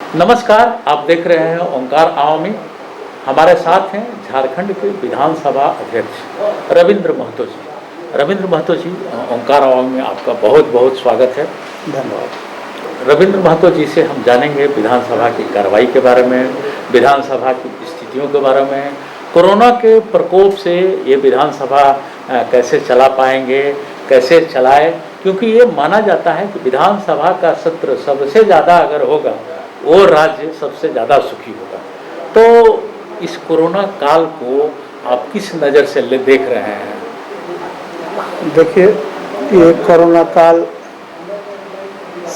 नमस्कार, आप देख रहे हैं ओंकार आवामी। हमारे साथ हैं झारखंड के विधानसभा अध्यक्ष रविंद्र महतो जी। रविंद्र महतो जी, ओंकार आवामी में आपका बहुत बहुत स्वागत है। धन्यवाद। रविंद्र महतो जी से हम जानेंगे विधानसभा की कार्रवाई के बारे में, विधानसभा की स्थितियों के बारे में, कोरोना के प्रकोप से ये विधानसभा कैसे चला पाएंगे, कैसे चलाए, क्योंकि ये माना जाता है कि विधानसभा का सत्र सबसे ज़्यादा अगर होगा वो राज्य सबसे ज़्यादा सुखी होगा। तो इस कोरोना काल को आप किस नज़र से देख रहे हैं? देखिए, ये कोरोना काल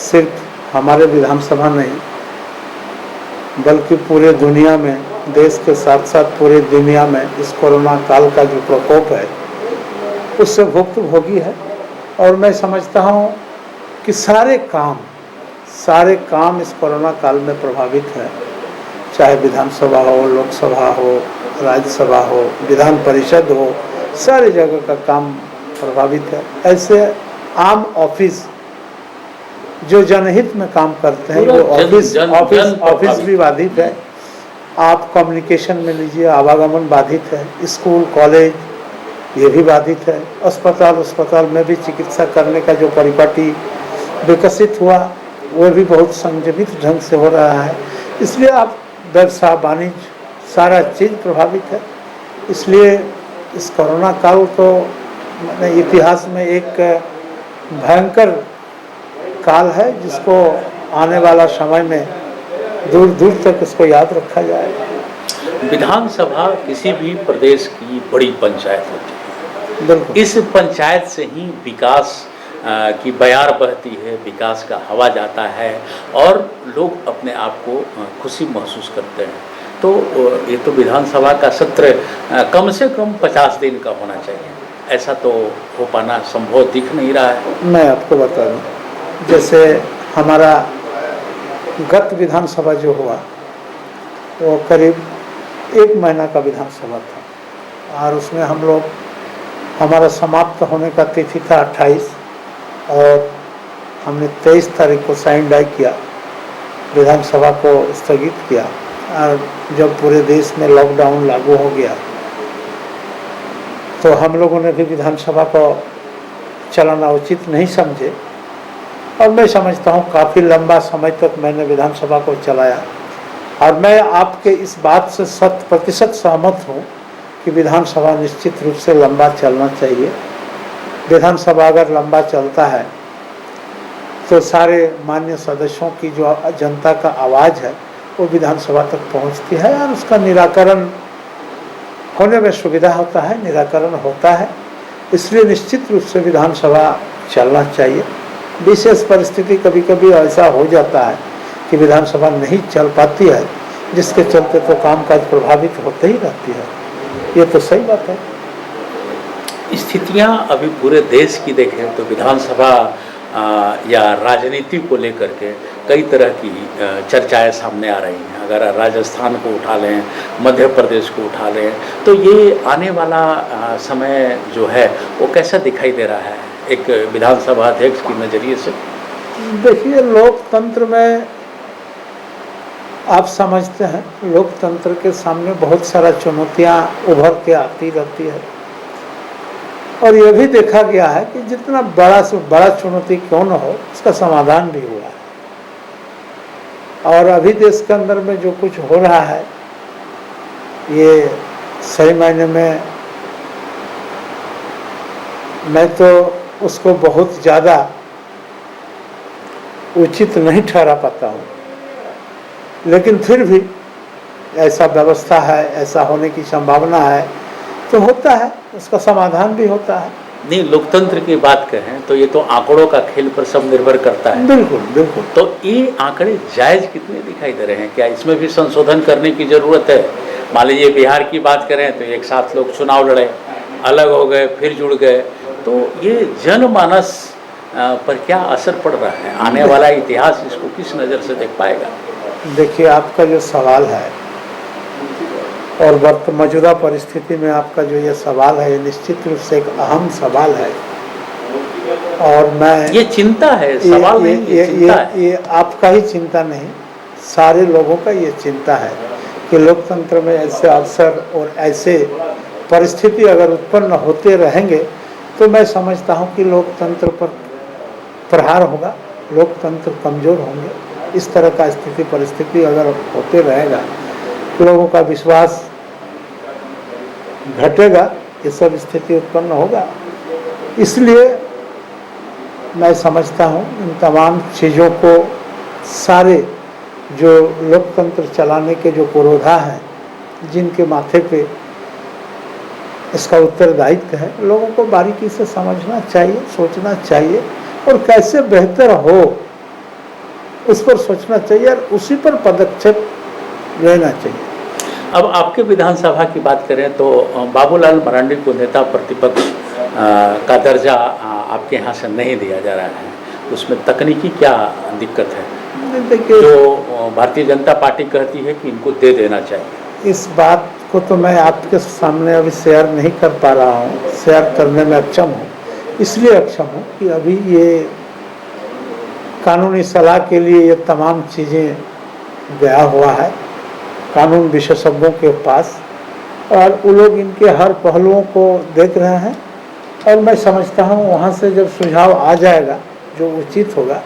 सिर्फ हमारे विधानसभा नहीं बल्कि पूरे दुनिया में, देश के साथ साथ पूरे दुनिया में इस कोरोना काल का जो प्रकोप है उससे भुक्तभोगी है। और मैं समझता हूँ कि सारे काम इस कोरोना काल में प्रभावित है, चाहे विधानसभा हो, लोकसभा हो, राज्यसभा हो, विधान परिषद हो, सारी जगह का काम प्रभावित है। ऐसे आम ऑफिस जो जनहित में काम करते हैं वो ऑफिस भी बाधित है। आप कम्युनिकेशन में लीजिए, आवागमन बाधित है, स्कूल कॉलेज ये भी बाधित है, अस्पताल में भी चिकित्सा करने का जो परिपाटी विकसित हुआ वो भी बहुत संयमित ढंग से हो रहा है। इसलिए आप व्यवसाय वाणिज्य सारा चीज़ प्रभावित है। इसलिए इस कोरोना काल को मैंने इतिहास में एक भयंकर काल है जिसको आने वाला समय में दूर दूर तक इसको याद रखा जाएगा। विधानसभा किसी भी प्रदेश की बड़ी पंचायत होती है। बिल्कुल। इस पंचायत से ही विकास की बयार बहती है, विकास का हवा जाता है और लोग अपने आप को खुशी महसूस करते हैं। तो ये तो विधानसभा का सत्र कम से कम 50 दिन का होना चाहिए, ऐसा तो हो पाना संभव दिख नहीं रहा है। मैं आपको बता दूं, जैसे हमारा गत विधानसभा जो हुआ वो करीब 1 महीना का विधानसभा था और उसमें हम लोग, हमारा समाप्त होने का तिथि था 28 और हमने 23 तारीख को साइन डाई किया, विधानसभा को स्थगित किया। और जब पूरे देश में लॉकडाउन लागू हो गया तो हम लोगों ने भी विधानसभा को चलाना उचित नहीं समझे और मैं समझता हूँ काफ़ी लंबा समय तक मैंने विधानसभा को चलाया। और मैं आपके इस बात से 100% सहमत हूँ कि विधानसभा निश्चित रूप से लंबा चलना चाहिए। विधानसभा अगर लंबा चलता है तो सारे मान्य सदस्यों की जो जनता का आवाज़ है वो विधानसभा तक पहुंचती है और उसका निराकरण होने में सुविधा होता है, निराकरण होता है। इसलिए निश्चित रूप से विधानसभा चलना चाहिए। विशेष परिस्थिति कभी कभी ऐसा हो जाता है कि विधानसभा नहीं चल पाती है, जिसके चलते तो कामकाज प्रभावित होते ही रहती है। ये तो सही बात है। स्थितियां अभी पूरे देश की देखें तो विधानसभा या राजनीति को लेकर के कई तरह की चर्चाएं सामने आ रही हैं। अगर राजस्थान को उठा लें, मध्य प्रदेश को उठा लें, तो ये आने वाला समय जो है वो कैसा दिखाई दे रहा है एक विधानसभा अध्यक्ष की नज़रिए से? देखिए, लोकतंत्र में आप समझते हैं, लोकतंत्र के सामने बहुत सारा चुनौतियां उभर के आती रहती है और यह भी देखा गया है कि जितना बड़ा से बड़ा चुनौती क्यों न हो उसका समाधान भी हुआ है। और अभी देश के अंदर में जो कुछ हो रहा है ये सही मायने में मैं तो उसको बहुत ज़्यादा उचित नहीं ठहरा पाता हूँ, लेकिन फिर भी ऐसा व्यवस्था है, ऐसा होने की संभावना है तो होता है, उसका समाधान भी होता है। नहीं, लोकतंत्र की बात करें तो ये तो आंकड़ों का खेल पर सब निर्भर करता है। बिल्कुल बिल्कुल। तो ये आंकड़े जायज़ कितने दिखाई दे रहे हैं? क्या इसमें भी संशोधन करने की ज़रूरत है? मान लीजिए बिहार की बात करें तो एक साथ लोग चुनाव लड़े, अलग हो गए, फिर जुड़ गए, तो ये जनमानस पर क्या असर पड़ रहा है? आने वाला इतिहास इसको किस नज़र से देख पाएगा? देखिए, आपका जो सवाल है और मौजूदा परिस्थिति में आपका जो ये सवाल है ये निश्चित रूप से एक अहम सवाल है और मैं ये चिंता है, सवाल नहीं, ये चिंता है। ये आपका ही चिंता नहीं, सारे लोगों का ये चिंता है कि लोकतंत्र में ऐसे अवसर और ऐसे परिस्थिति अगर उत्पन्न होते रहेंगे तो मैं समझता हूँ कि लोकतंत्र पर प्रहार होगा, लोकतंत्र कमज़ोर होंगे। इस तरह का स्थिति परिस्थिति अगर होते रहेगा तो लोगों का विश्वास घटेगा, ये सब स्थिति उत्पन्न होगा। इसलिए मैं समझता हूँ इन तमाम चीज़ों को, सारे जो लोकतंत्र चलाने के जो पुरोधा हैं, जिनके माथे पे इसका उत्तरदायित्व है, लोगों को बारीकी से समझना चाहिए, सोचना चाहिए और कैसे बेहतर हो उस पर सोचना चाहिए और उसी पर पदक्षेप लेना चाहिए। अब आपके विधानसभा की बात करें तो बाबूलाल मरांडी को नेता प्रतिपक्ष का दर्जा आपके यहाँ से नहीं दिया जा रहा है, उसमें तकनीकी क्या दिक्कत है जो भारतीय जनता पार्टी कहती है कि इनको दे देना चाहिए? इस बात को तो मैं आपके सामने अभी शेयर नहीं कर पा रहा हूँ, शेयर करने में अक्षम हूँ। इसलिए अक्षम हूँ कि अभी ये कानूनी सलाह के लिए ये तमाम चीज़ें गया हुआ है कानून विशेषज्ञों के पास, और वो लोग इनके हर पहलुओं को देख रहे हैं और मैं समझता हूँ वहाँ से जब सुझाव आ जाएगा जो उचित होगा,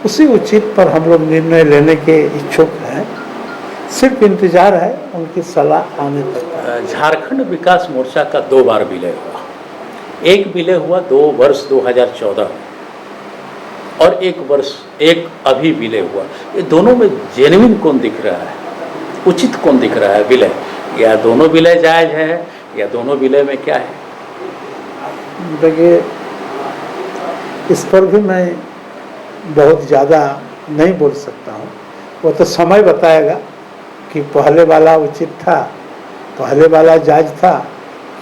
उसी उचित पर हम लोग निर्णय लेने के इच्छुक हैं। सिर्फ इंतज़ार है उनकी सलाह आने तक। झारखंड विकास मोर्चा का 2 बार विलय हुआ, एक विलय हुआ 2 वर्ष 2014 और एक अभी विलय हुआ। ये दोनों में जेन्युइन कौन दिख रहा है, उचित कौन दिख रहा है विलय? या दोनों विलय जायज़ है या दोनों विलय में क्या है? देखिए, इस पर भी मैं बहुत ज़्यादा नहीं बोल सकता हूँ, वो तो समय बताएगा कि पहले वाला उचित था, पहले वाला जायज़ था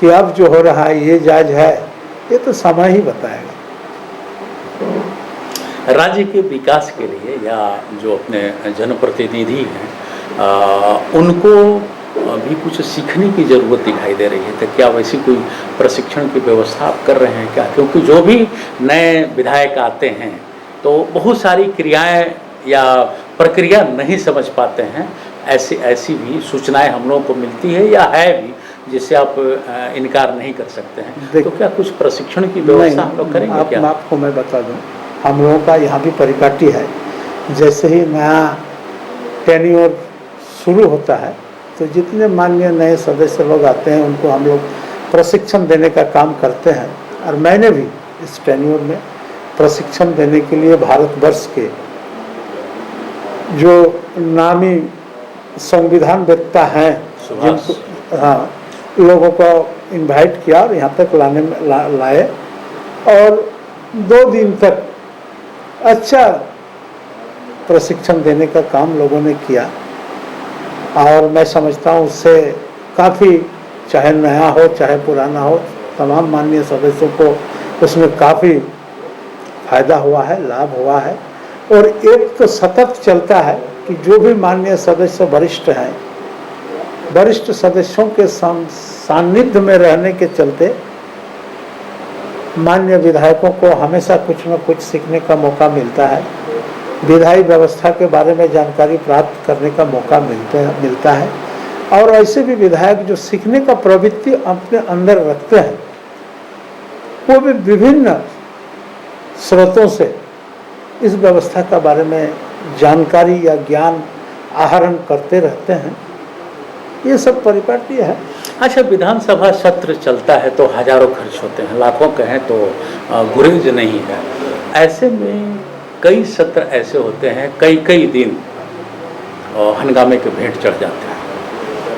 कि अब जो हो रहा है ये जायज़ है, ये तो समय ही बताएगा। राज्य के विकास के लिए या जो अपने जनप्रतिनिधि हैं उनको भी कुछ सीखने की ज़रूरत दिखाई दे रही है, तो क्या वैसी कोई प्रशिक्षण की व्यवस्था आप कर रहे हैं क्या? क्योंकि जो भी नए विधायक आते हैं तो बहुत सारी क्रियाएं या प्रक्रिया नहीं समझ पाते हैं, ऐसी भी सूचनाएं हम लोगों को मिलती है या है भी, जिससे आप इनकार नहीं कर सकते हैं। तो क्या कुछ प्रशिक्षण की व्यवस्था हम लोग करेंगे क्या? आपको मैं बता दूं, हम लोगों का यहाँ भी परिपाटी है, जैसे ही नया टेन्योर शुरू होता है तो जितने माननीय नए सदस्य लोग आते हैं उनको हम लोग प्रशिक्षण देने का काम करते हैं। और मैंने भी इस टेन्योर में प्रशिक्षण देने के लिए भारतवर्ष के जो नामी संविधान वेत्ता हैं जिनको लोगों को इनवाइट किया और यहाँ तक लाए और 2 दिन तक अच्छा प्रशिक्षण देने का काम लोगों ने किया। और मैं समझता हूँ उससे काफ़ी, चाहे नया हो चाहे पुराना हो, तमाम माननीय सदस्यों को उसमें काफ़ी फायदा हुआ है, लाभ हुआ है। और एक तो सतत चलता है कि जो भी माननीय सदस्य वरिष्ठ हैं, वरिष्ठ सदस्यों के सानिध्य में रहने के चलते माननीय विधायकों को हमेशा कुछ न कुछ सीखने का मौका मिलता है, विधायी व्यवस्था के बारे में जानकारी प्राप्त करने का मौका मिलता है। और ऐसे भी विधायक जो सीखने का प्रवृत्ति अपने अंदर रखते हैं, वो भी विभिन्न स्रोतों से इस व्यवस्था के बारे में जानकारी या ज्ञान आहरण करते रहते हैं। ये सब परिपाटी है। अच्छा, विधानसभा सत्र चलता है तो हजारों खर्च होते हैं, लाखों कहें तो गुरेज नहीं है। ऐसे में कई सत्र ऐसे होते हैं, कई दिन हंगामे के भेंट चढ़ जाते हैं,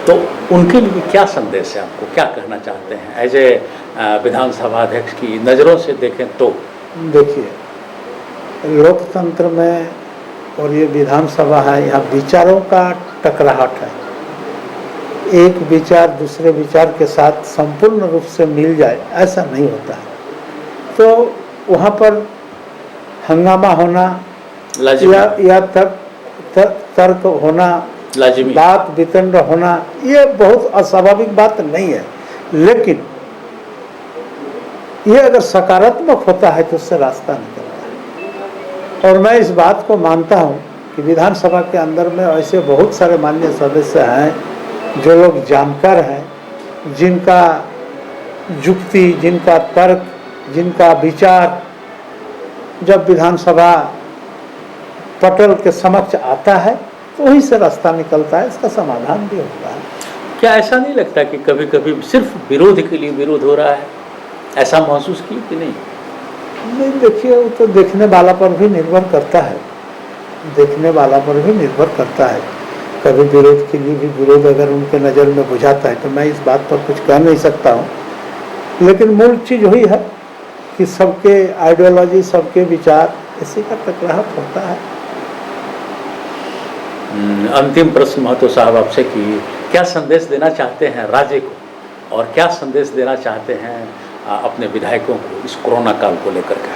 तो उनके लिए क्या संदेश है आपको, क्या कहना चाहते हैं एज ए विधानसभा अध्यक्ष की नज़रों से देखें तो? देखिए, लोकतंत्र में और ये विधानसभा है, यहाँ विचारों का टकराहट है। एक विचार दूसरे विचार के साथ संपूर्ण रूप से मिल जाए ऐसा नहीं होता है, तो वहाँ पर हंगामा होना या तर्क होना, बात वितंड होना, ये बहुत अस्वाभाविक बात नहीं है। लेकिन ये अगर सकारात्मक होता है तो उससे रास्ता निकलता है। और मैं इस बात को मानता हूँ कि विधानसभा के अंदर में ऐसे बहुत सारे माननीय सदस्य हैं जो लोग जानकार हैं, जिनका युक्ति, जिनका तर्क, जिनका विचार जब विधानसभा पटल के समक्ष आता है तो वहीं से रास्ता निकलता है, इसका समाधान भी होता है। क्या ऐसा नहीं लगता कि कभी कभी सिर्फ विरोध के लिए विरोध हो रहा है? ऐसा महसूस की कि नहीं? नहीं, देखिए वो तो देखने वाला पर भी निर्भर करता है, देखने वाला पर भी निर्भर करता है। कभी विरोध के लिए भी विरोध अगर उनके नज़र में बुझाता है तो मैं इस बात पर कुछ कह नहीं सकता हूँ, लेकिन मूल चीज़ वही है कि सबके आइडियोलॉजी, सबके विचार, इसी का टकराव होता है। अंतिम प्रश्न महतो साहब आपसे कि क्या संदेश देना चाहते हैं राज्य को और क्या संदेश देना चाहते हैं अपने विधायकों को इस कोरोना काल को लेकर के?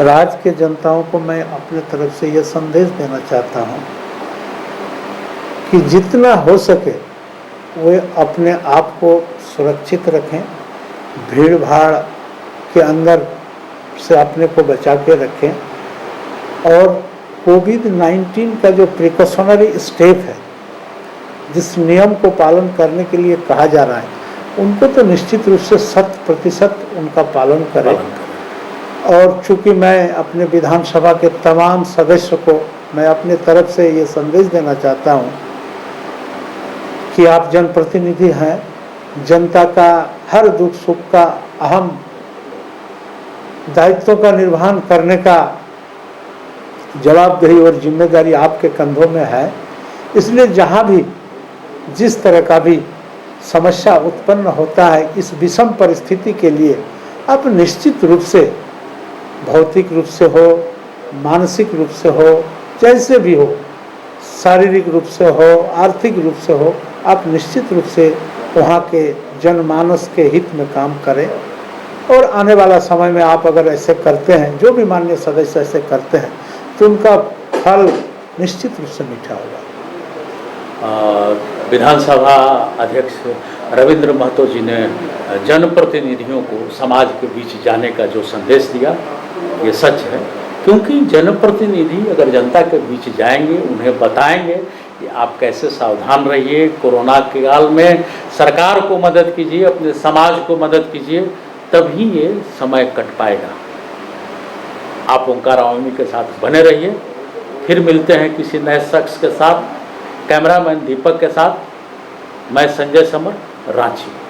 राज्य के जनताओं को मैं अपने तरफ से यह संदेश देना चाहता हूँ कि जितना हो सके वे अपने आप को सुरक्षित रखें, भीड़ भाड़ के अंदर से अपने को बचा के रखें और कोविड-19 का जो प्रिकॉशनरी स्टेप है, जिस नियम को पालन करने के लिए कहा जा रहा है, उनको तो निश्चित रूप से 100% उनका पालन करें। और चूँकि मैं अपने विधानसभा के तमाम सदस्य को मैं अपने तरफ से ये संदेश देना चाहता हूँ कि आप जनप्रतिनिधि हैं, जनता का हर दुख सुख का अहम दायित्वों का निर्वहन करने का जवाबदेही और जिम्मेदारी आपके कंधों में है। इसलिए जहाँ भी जिस तरह का भी समस्या उत्पन्न होता है, इस विषम परिस्थिति के लिए आप निश्चित रूप से, भौतिक रूप से हो, मानसिक रूप से हो, जैसे भी हो, शारीरिक रूप से हो, आर्थिक रूप से हो, आप निश्चित रूप से वहाँ के जनमानस के हित में काम करें। और आने वाला समय में आप अगर ऐसे करते हैं, जो भी माननीय सदस्य ऐसे करते हैं, तो उनका फल निश्चित रूप से मीठा होगा। विधानसभा अध्यक्ष रविंद्र महतो जी ने जनप्रतिनिधियों को समाज के बीच जाने का जो संदेश दिया, ये सच है, क्योंकि जनप्रतिनिधि अगर जनता के बीच जाएंगे, उन्हें बताएंगे कि आप कैसे सावधान रहिए, कोरोना के काल में सरकार को मदद कीजिए, अपने समाज को मदद कीजिए, तभी ये समय कट पाएगा। आप ओंकार अवामी के साथ बने रहिए। फिर मिलते हैं किसी नए शख्स के साथ। कैमरामैन दीपक के साथ मैं संजय समर, रांची।